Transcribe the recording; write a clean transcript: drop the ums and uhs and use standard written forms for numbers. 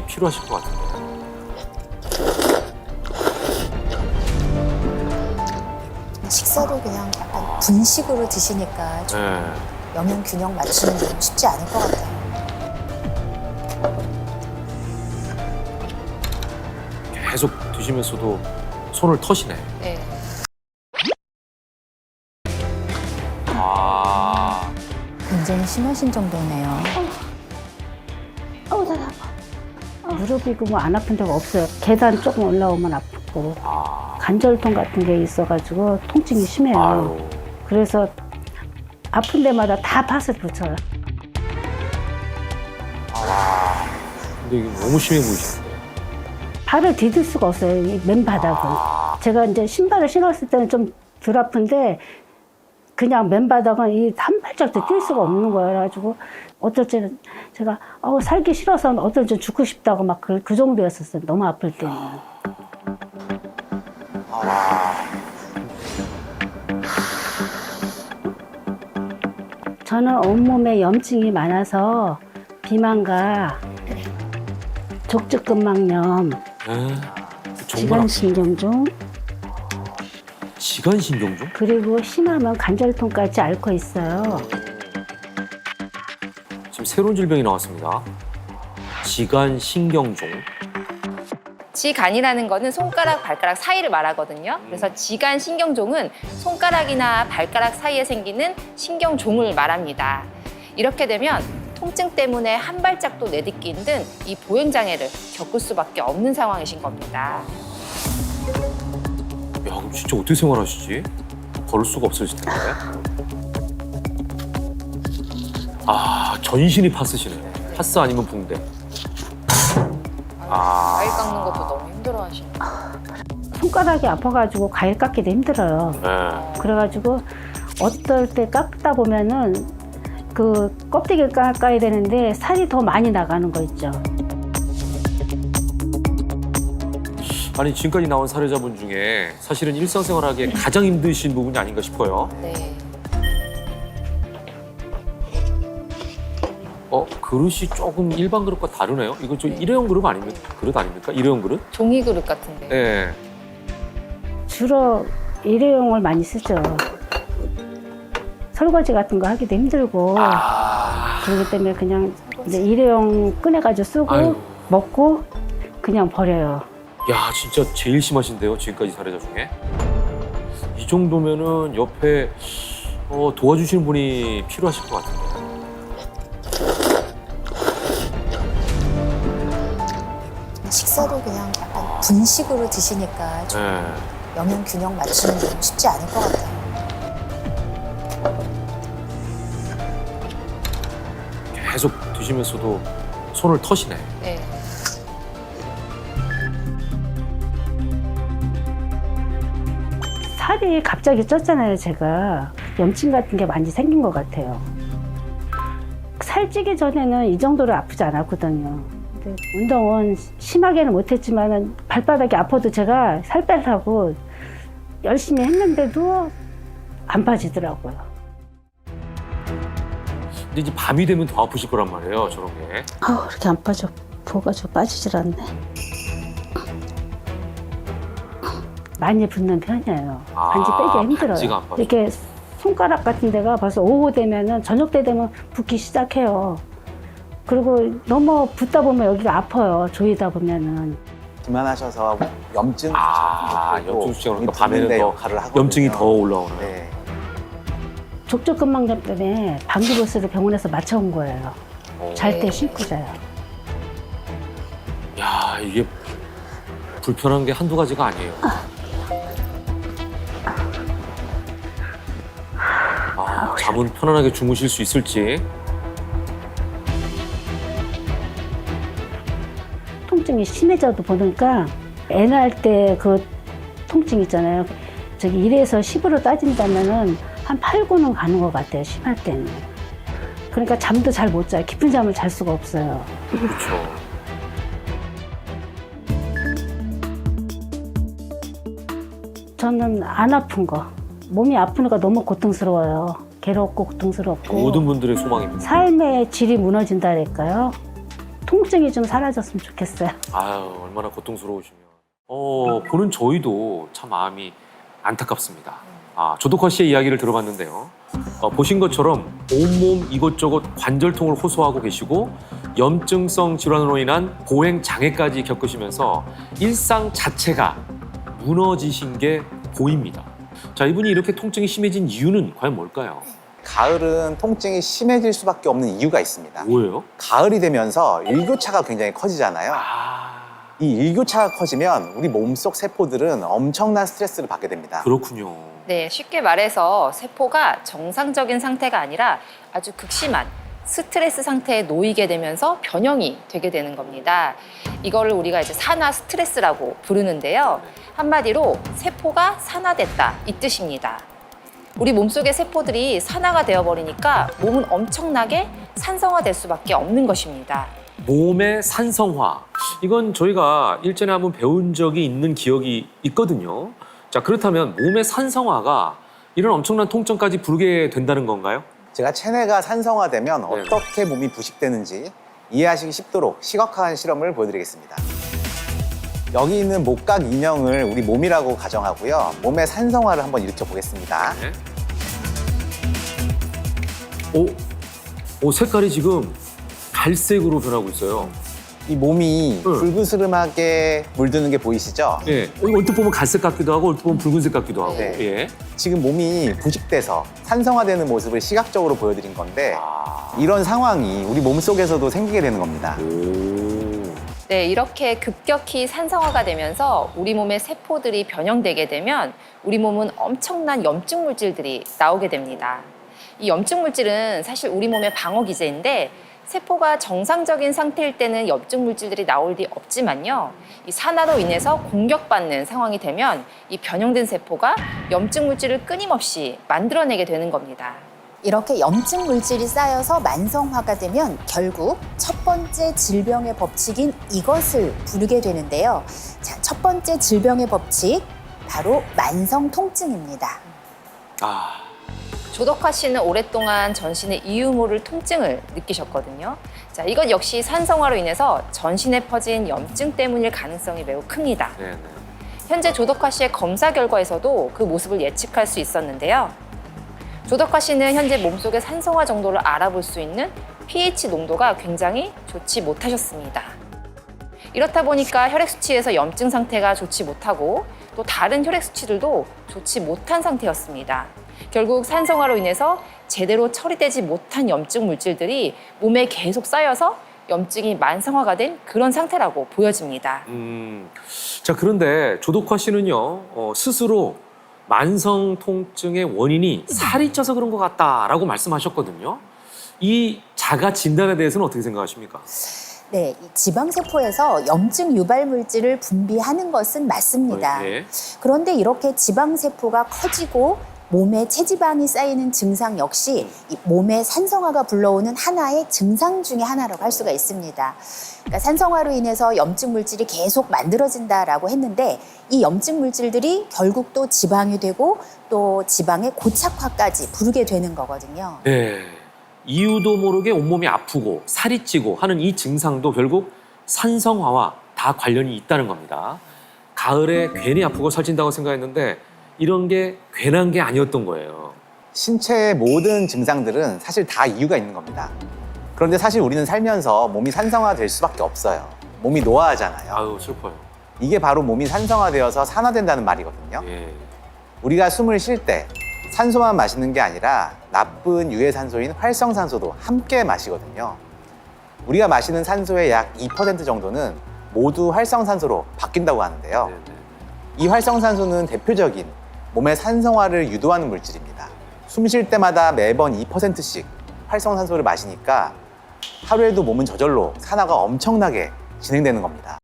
필요하실 것 같은데. 식사도 그냥 약간 분식으로 드시니까 좀 네. 영양 균형 맞추는 게 쉽지 않을 것 같아요. 계속 드시면서도 손을 터시네. 네. 아, 굉장히 심하신 정도네요. 무릎이고 뭐 안 아픈 데가 없어요. 계단 조금 올라오면 아프고 관절통 같은 게 있어가지고 통증이 심해요. 아유. 그래서 아픈 데마다 다 팥을 붙여요. 근데 이게 너무 심해 보이시는데. 발을 디딜 수가 없어요. 이 맨바닥은. 제가 이제 신발을 신었을 때는 좀 덜 아픈데 그냥 맨바닥은 이 한 발짝도 뛸 수가 없는 거예요. 그래가지고 어떨 때는 제가 살기 싫어서 어떨 때 죽고 싶다고 막 그 정도였었어요. 너무 아플 때는. 저는 온몸에 염증이 많아서 비만과 족저근막염, 정말 지간신경종, 지간신경종? 그리고 심하면 관절통까지 앓고 있어요. 지금 새로운 질병이 나왔습니다. 지간신경종. 지간이라는 거는 손가락, 발가락 사이를 말하거든요. 그래서 지간신경종은 손가락이나 발가락 사이에 생기는 신경종을 말합니다. 이렇게 되면 통증 때문에 한 발짝도 내딛기 힘든 이 보행장애를 겪을 수밖에 없는 상황이신 겁니다. 야, 그럼 진짜 어떻게 생활하시지? 걸을 수가 없으실 텐데. 아, 전신이 파스시네. 파스 아니면 붕대. 과일 깎는 것도 너무 힘들어하시네요. 손가락이 아파가지고 과일 깎기도 힘들어요. 네. 그래가지고 어떨 때 깎다 보면은 그 껍데기를 깎아야 되는데 살이 더 많이 나가는 거 있죠. 아니, 지금까지 나온 사례자분 중에 사실은 일상생활하기에 가장 힘드신 부분이 아닌가 싶어요. 네. 그릇이 조금 일반 그릇과 다르네요. 이거 저 일회용 그릇 아닙니까? 그릇 아닙니까? 일회용 그릇? 종이 그릇 같은데. 네. 주로 일회용을 많이 쓰죠. 설거지 같은 거 하기도 힘들고 그렇기 때문에 그냥 이제 일회용 꺼내가지고 쓰고 아유. 먹고 그냥 버려요. 야, 진짜 제일 심하신데요, 지금까지 사례자 중에. 이 정도면은 옆에 도와주시는 분이 필요하실 것 같은데. 식사도 그냥 약간 분식으로 드시니까 좀 네. 영양 균형 맞추는 게 쉽지 않을 것 같아요. 계속 드시면서도 손을 터시네. 네. 살이 갑자기 쪘잖아요, 제가. 염증 같은 게 많이 생긴 것 같아요. 살찌기 전에는 이 정도로 아프지 않았거든요. 근데 운동은 심하게는 못했지만 발바닥이 아파도 제가 살 빼려고 열심히 했는데도 안 빠지더라고요. 근데 이제 밤이 되면 더 아프실 거란 말이에요, 저런 게. 그렇게 안 빠져. 부어가지고 빠지질 않네. 많이 붓는 편이에요. 반지 빼기가 힘들어요. 반지가 안 빠져. 이렇게 손가락 같은 데가 벌써 오후 되면은 저녁 때 되면 붓기 시작해요. 그리고 너무 붓다 보면 여기가 아파요. 조이다 보면은. 비만하셔서 염증 염증 수치가 그러니까 밤에는 더 역할을 하거든요. 염증이 더 올라오는. 네. 족저근막염 때문에 방귀버스를 병원에서 맞춰온 거예요. 잘 때 씻고 자요. 야, 이게 불편한 게 한두 가지가 아니에요. 잠은 편안하게 주무실 수 있을지. 통증이 심해져도 보니까 애 낳을 때 그 통증 있잖아요. 저기 1에서 10으로 따진다면은 한 8, 9는 가는 것 같아요. 심할 때는. 그러니까 잠도 잘 못 자요. 깊은 잠을 잘 수가 없어요. 그렇죠. 저는 안 아픈 거. 몸이 아프니까 너무 고통스러워요. 괴롭고 고통스럽고. 모든 분들의 소망입니다. 삶의 질이 무너진다랄까요? 통증이 좀 사라졌으면 좋겠어요. 아유, 얼마나 고통스러우시면. 보는 저희도 참 마음이 안타깝습니다. 조덕화 씨의 이야기를 들어봤는데요. 보신 것처럼 온몸 이곳저곳 관절통을 호소하고 계시고 염증성 질환으로 인한 보행 장애까지 겪으시면서 일상 자체가 무너지신 게 보입니다. 자, 이분이 이렇게 통증이 심해진 이유는 과연 뭘까요? 가을은 통증이 심해질 수밖에 없는 이유가 있습니다. 뭐예요? 가을이 되면서 일교차가 굉장히 커지잖아요. 이 일교차가 커지면 우리 몸속 세포들은 엄청난 스트레스를 받게 됩니다. 그렇군요. 네, 쉽게 말해서 세포가 정상적인 상태가 아니라 아주 극심한 스트레스 상태에 놓이게 되면서 변형이 되게 되는 겁니다. 이거를 우리가 이제 산화 스트레스라고 부르는데요. 한마디로 세포가 산화됐다 이 뜻입니다. 우리 몸속의 세포들이 산화가 되어버리니까 몸은 엄청나게 산성화될 수밖에 없는 것입니다. 몸의 산성화. 이건 저희가 일전에 한번 배운 적이 있는 기억이 있거든요. 자, 그렇다면 몸의 산성화가 이런 엄청난 통증까지 부르게 된다는 건가요? 제가 체내가 산성화되면 어떻게 몸이 부식되는지 이해하시기 쉽도록 시각화한 실험을 보여드리겠습니다. 여기 있는 목각 인형을 우리 몸이라고 가정하고요. 몸의 산성화를 한번 일으켜 보겠습니다. 네. 색깔이 지금 갈색으로 변하고 있어요. 이 몸이 불그스름하게 물드는 게 보이시죠? 예. 얼핏 보면 갈색 같기도 하고, 얼핏 보면 붉은색 같기도 하고. 네. 예. 지금 몸이 부식돼서 산성화되는 모습을 시각적으로 보여드린 건데 이런 상황이 우리 몸속에서도 생기게 되는 겁니다. 네, 이렇게 급격히 산성화가 되면서 우리 몸의 세포들이 변형되게 되면 우리 몸은 엄청난 염증 물질들이 나오게 됩니다. 이 염증 물질은 사실 우리 몸의 방어 기제인데 세포가 정상적인 상태일 때는 염증 물질들이 나올 리 없지만요. 이 산화로 인해서 공격받는 상황이 되면 이 변형된 세포가 염증 물질을 끊임없이 만들어내게 되는 겁니다. 이렇게 염증 물질이 쌓여서 만성화가 되면 결국 첫 번째 질병의 법칙인 이것을 부르게 되는데요. 자, 첫 번째 질병의 법칙, 바로 만성 통증입니다. 조덕화 씨는 오랫동안 전신에 이유모를 통증을 느끼셨거든요. 자, 이것 역시 산성화로 인해서 전신에 퍼진 염증 때문일 가능성이 매우 큽니다. 네네. 현재 조덕화 씨의 검사 결과에서도 그 모습을 예측할 수 있었는데요. 조덕화 씨는 현재 몸속의 산성화 정도를 알아볼 수 있는 pH 농도가 굉장히 좋지 못하셨습니다. 이렇다 보니까 혈액 수치에서 염증 상태가 좋지 못하고 또 다른 혈액 수치들도 좋지 못한 상태였습니다. 결국 산성화로 인해서 제대로 처리되지 못한 염증 물질들이 몸에 계속 쌓여서 염증이 만성화가 된 그런 상태라고 보여집니다. 자, 그런데 조덕화 씨는요, 스스로 만성 통증의 원인이 살이 쪄서 그런 것 같다라고 말씀하셨거든요. 이 자가 진단에 대해서는 어떻게 생각하십니까? 네, 이 지방세포에서 염증 유발 물질을 분비하는 것은 맞습니다. 네. 그런데 이렇게 지방세포가 커지고 몸에 체지방이 쌓이는 증상 역시 이 몸의 산성화가 불러오는 하나의 증상 중에 하나라고 할 수가 있습니다. 그러니까 산성화로 인해서 염증 물질이 계속 만들어진다라고 했는데 이 염증 물질들이 결국 또 지방이 되고 또 지방의 고착화까지 부르게 되는 거거든요. 네. 이유도 모르게 온몸이 아프고 살이 찌고 하는 이 증상도 결국 산성화와 다 관련이 있다는 겁니다. 가을에 괜히 아프고 살찐다고 생각했는데 이런 게 괜한 게 아니었던 거예요. 신체의 모든 증상들은 사실 다 이유가 있는 겁니다. 그런데 사실 우리는 살면서 몸이 산성화될 수밖에 없어요. 몸이 노화하잖아요. 아유, 슬퍼요. 이게 바로 몸이 산성화되어서 산화된다는 말이거든요. 예. 우리가 숨을 쉴 때 산소만 마시는 게 아니라 나쁜 유해산소인 활성산소도 함께 마시거든요. 우리가 마시는 산소의 약 2% 정도는 모두 활성산소로 바뀐다고 하는데요. 네네. 이 활성산소는 대표적인 몸의 산성화를 유도하는 물질입니다. 숨 쉴 때마다 매번 2%씩 활성산소를 마시니까 하루에도 몸은 저절로 산화가 엄청나게 진행되는 겁니다.